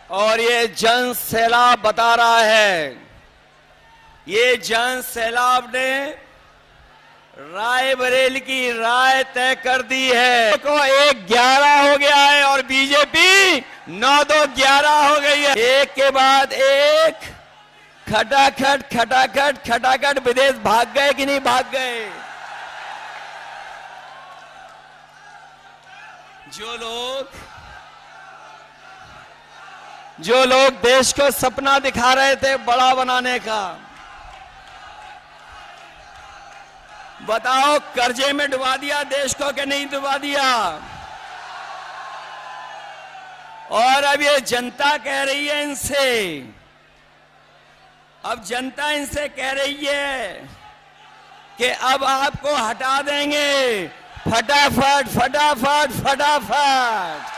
और ये जन सैलाब बता रहा है, ये जन सैलाब ने रायबरेली की राय तय कर दी है। को 1-11 हो गया है और बीजेपी 9-2-11 हो गई है। एक के बाद एक खटाखट खटाखट खटाखट विदेश भाग गए कि नहीं भाग गए। जो लोग देश को सपना दिखा रहे थे बड़ा बनाने का, बताओ कर्जे में डुबा दिया देश को कि नहीं डुबा दिया। और अब ये जनता कह रही है इनसे, अब जनता इनसे कह रही है कि अब आपको हटा देंगे फटाफट फटाफट फटाफट।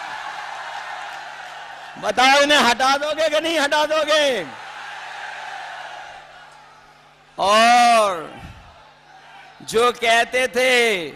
बताओ इन्हें हटा दोगे कि नहीं हटा दोगे। और जो कहते थे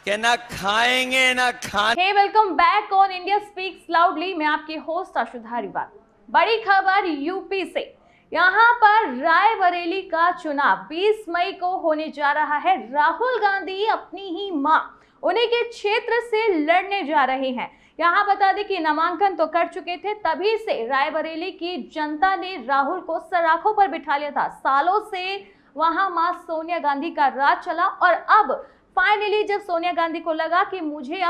कि ना खाएंगे ना खाने। Hey welcome back on India speaks loudly. मैं आपकी होस्ट आशुधा रिवाल। बड़ी खबर यूपी से। यहाँ पर रायबरेली का चुनाव 20 मई को होने जा रहा है। राहुल गांधी अपनी ही मां उन्हीं के क्षेत्र से लड़ने जा रहे हैं। यहाँ बता दें कि नामांकन तो कर चुके थे, तभी से रायबरेली की जनता ने राहुल को सराखों पर बिठा लिया था। सालों से वहां मां सोनिया गांधी का राज चला और अब फाइनली जब सोनिया गांधी को लगा कि मुझे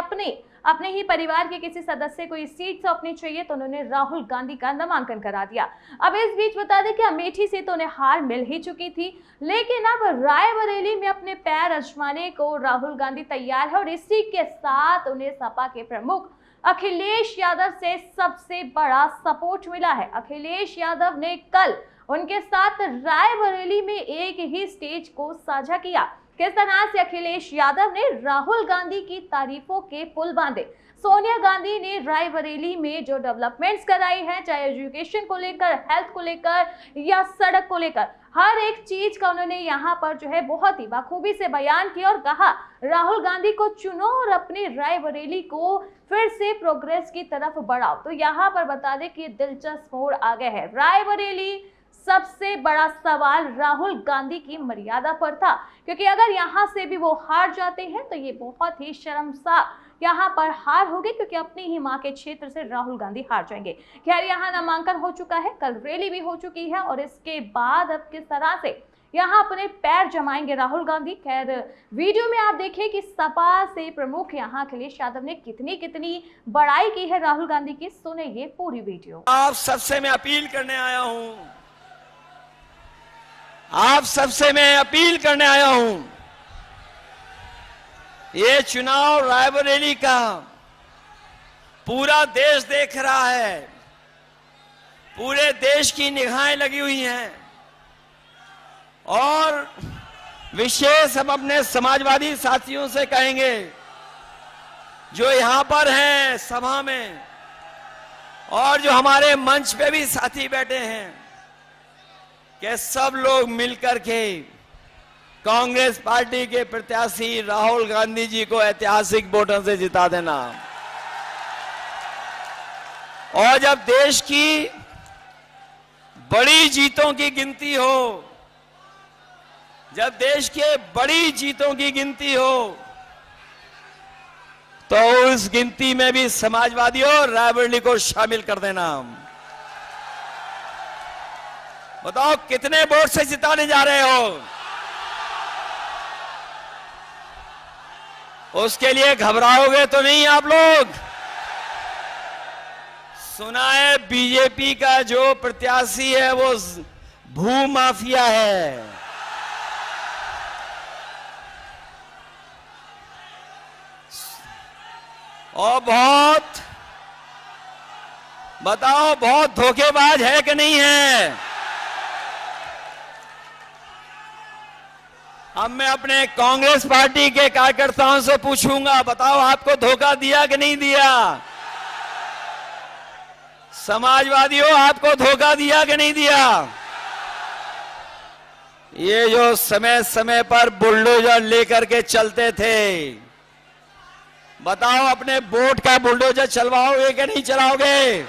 अपने ही परिवार के किसी सदस्य को इस सीट से अपनी चाहिए, तो उन्होंने राहुल गांधी का नामांकन करा दिया। अब इस बीच बता दें कि अमेठी से तो उन्हें हार मिल ही चुकी थी, लेकिन अब रायबरेली में अपने पैर आजमाने को राहुल गांधी तैयार है और इसी के साथ उन्हें सपा के प्रमुख अखिलेश यादव से सबसे बड़ा सपोर्ट मिला है। अखिलेश यादव ने कल उनके साथ रायबरेली में एक ही स्टेज को साझा किया। किस तरह से अखिलेश यादव ने राहुल गांधी की तारीफों के पुल बांधे। सोनिया गांधी ने रायबरेली में जो डेवलपमेंट्स कराई है, चाहे एजुकेशन को लेकर, हेल्थ को लेकर या सड़क को लेकर, हर एक चीज का उन्होंने यहाँ पर जो है बहुत ही बखूबी से बयान किया और कहा राहुल गांधी को चुनो और अपनी रायबरेली को फिर से प्रोग्रेस की तरफ बढ़ाओ। तो यहाँ पर बता दें कि दिलचस्प मोड़ आ गए हैं। रायबरेली सबसे बड़ा सवाल राहुल गांधी की मर्यादा पर था, क्योंकि अगर यहाँ से भी वो हार जाते हैं तो ये बहुत ही शर्मसार यहाँ पर हार होगी, क्योंकि अपनी ही मां के क्षेत्र से राहुल गांधी हार जाएंगे। खैर यहाँ नामांकन हो चुका है, कल रैली भी हो चुकी है और इसके बाद अब किस तरह से यहाँ अपने पैर जमाएंगे राहुल गांधी। खैर वीडियो में आप देखिए कि सपा से प्रमुख यहाँ अखिलेश यादव ने कितनी बड़ाई की है राहुल गांधी की। सुने ये पूरी वीडियो। आप सबसे मैं अपील करने आया हूं, आप सबसे मैं अपील करने आया हूं, ये चुनाव रायबरेली का पूरा देश देख रहा है, पूरे देश की निगाहें लगी हुई हैं और विशेष हम अपने समाजवादी साथियों से कहेंगे जो यहां पर हैं सभा में और जो हमारे मंच पे भी साथी बैठे हैं कि सब लोग मिलकर के कांग्रेस पार्टी के प्रत्याशी राहुल गांधी जी को ऐतिहासिक वोटों से जिता देना। और जब देश की बड़ी जीतों की गिनती हो, जब देश के बड़ी जीतों की गिनती हो, तो उस गिनती में भी समाजवादियों रायबरेली को शामिल कर देना। बताओ कितने वोट से जिताने जा रहे हो। उसके लिए घबराओगे तो नहीं आप लोग। सुना है बीजेपी का जो प्रत्याशी है वो भू माफिया है। और बताओ बहुत धोखेबाज है कि नहीं है। अब मैं अपने कांग्रेस पार्टी के कार्यकर्ताओं से पूछूंगा, बताओ आपको धोखा दिया कि नहीं दिया। समाजवादियों आपको धोखा दिया कि नहीं दिया। ये जो समय समय पर बुलडोजर लेकर के चलते थे, बताओ अपने वोट का बुलडोजर चलवाओगे कि नहीं चलाओगे।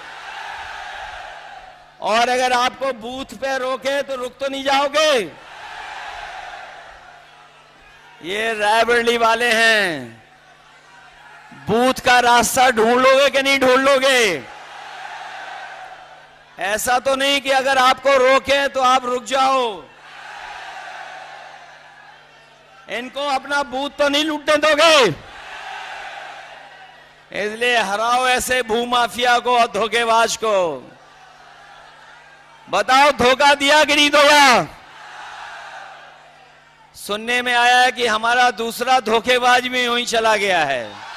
और अगर आपको बूथ पे रोके तो रुक तो नहीं जाओगे। ये रायबरेली वाले हैं, बूथ का रास्ता ढूंढ लोगे कि नहीं ढूंढ लोगे? ऐसा तो नहीं कि अगर आपको रोके तो आप रुक जाओ। इनको अपना बूथ तो नहीं लूटने दोगे। इसलिए हराओ ऐसे भूमाफिया को और धोखेबाज को। बताओ धोखा दिया कि नहीं दिया? सुनने में आया है कि हमारा दूसरा धोखेबाज भी यूं ही चला गया है।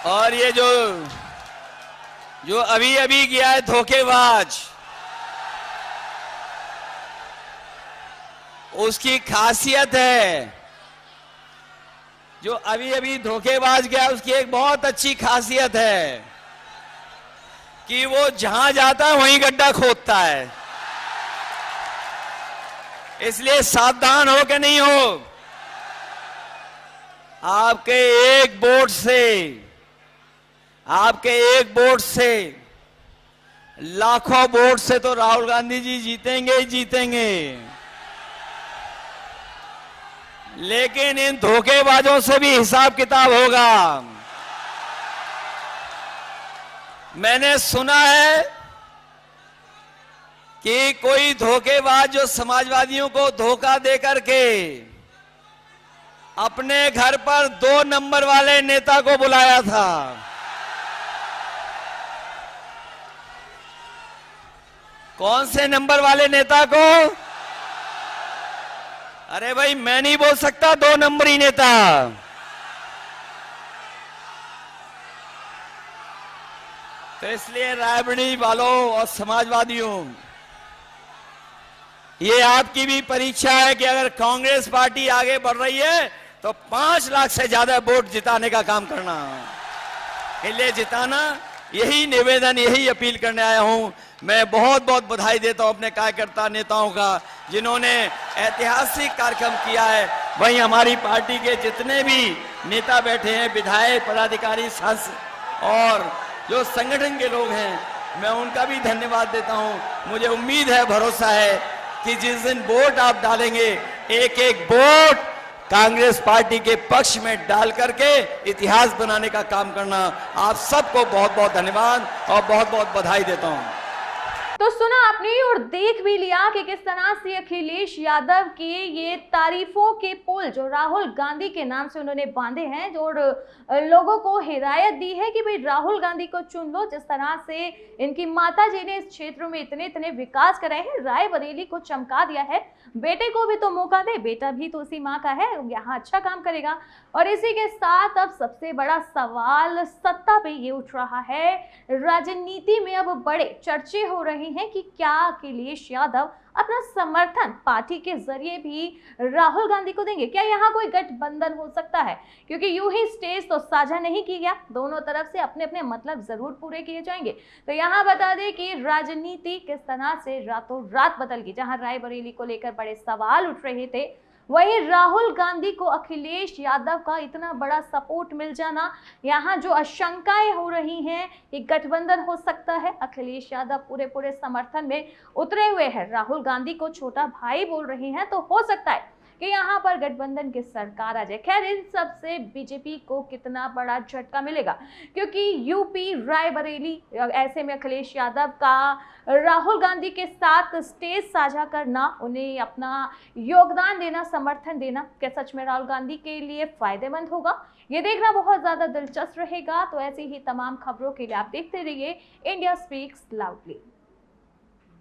और ये जो अभी अभी गया है धोखेबाज, उसकी खासियत है, जो अभी अभी धोखेबाज गया उसकी एक बहुत अच्छी खासियत है कि वो जहां जाता है वहीं गड्ढा खोदता है। इसलिए सावधान हो के नहीं हो। आपके एक वोट से लाखों वोट से तो राहुल गांधी जी जीतेंगे ही जीतेंगे, लेकिन इन धोखेबाजों से भी हिसाब किताब होगा। मैंने सुना है कि कोई धोखेबाज जो समाजवादियों को धोखा दे करके अपने घर पर 2 नंबर वाले नेता को बुलाया था। कौन से नंबर वाले नेता को? अरे भाई मैं नहीं बोल सकता 2 नंबरी नेता। तो इसलिए रायबरेली वालों और समाजवादियों, ये आपकी भी परीक्षा है कि अगर कांग्रेस पार्टी आगे बढ़ रही है तो 5 लाख से ज्यादा वोट जिताने का काम करना, इसलिए जिताना। यही निवेदन, यही अपील करने आया हूं। मैं बहुत बहुत बधाई देता हूं अपने कार्यकर्ता नेताओं का, जिन्होंने ऐतिहासिक कार्यक्रम किया है। वहीं हमारी पार्टी के जितने भी नेता बैठे हैं, विधायक, पदाधिकारी, सांसद और जो संगठन के लोग हैं, मैं उनका भी धन्यवाद देता हूं। मुझे उम्मीद है, भरोसा है कि जिस दिन वोट आप डालेंगे, एक एक वोट कांग्रेस पार्टी के पक्ष में डाल करके इतिहास बनाने का काम करना। आप सबको बहुत बहुत धन्यवाद और बहुत बहुत बधाई देता हूं। तो सुना आपने और देख भी लिया कि किस तरह से अखिलेश यादव के ये तारीफों के पुल जो राहुल गांधी के नाम से उन्होंने बांधे हैं, जो लोगों को हिदायत दी है कि भाई राहुल गांधी को चुन लो। जिस तरह से इनकी माता जी ने इस क्षेत्र में इतने इतने विकास कराए हैं, रायबरेली को चमका दिया है। बेटे को भी तो मौका दे, बेटा भी तो उसी माँ का है, यहाँ अच्छा काम करेगा। और इसी के साथ अब सबसे बड़ा सवाल सत्ता पे ये उठ रहा है, राजनीति में अब बड़े चर्चे हो रहे हैं कि क्या अखिलेश यादव अपना समर्थन पार्टी के जरिए भी राहुल गांधी को देंगे? क्या यहाँ कोई गठबंधन हो सकता है? क्योंकि यूं ही स्टेज तो साझा नहीं की गया, दोनों तरफ से अपने अपने मतलब जरूर पूरे किए जाएंगे। तो यहाँ बता दें कि राजनीति किस तरह से रातों रात बदल गई। जहां रायबरेली को लेकर बड़े सवाल उठ रहे थे, वहीं राहुल गांधी को अखिलेश यादव का इतना बड़ा सपोर्ट मिल जाना, यहाँ जो आशंकाएं हो रही हैं कि गठबंधन हो सकता है। अखिलेश यादव पूरे समर्थन में उतरे हुए हैं, राहुल गांधी को छोटा भाई बोल रहे हैं, तो हो सकता है कि यहाँ पर गठबंधन की सरकार आ जाए। खैर, इन सब से बीजेपी को कितना बड़ा झटका मिलेगा, क्योंकि यूपी रायबरेली, ऐसे में अखिलेश यादव का राहुल गांधी के साथ स्टेज साझा करना, उन्हें अपना योगदान देना, समर्थन देना, क्या सच में राहुल गांधी के लिए फायदेमंद होगा? ये देखना बहुत ज्यादा दिलचस्प रहेगा। तो ऐसी ही तमाम खबरों के लिए आप देखते रहिए इंडिया स्पीक्स लाउडली।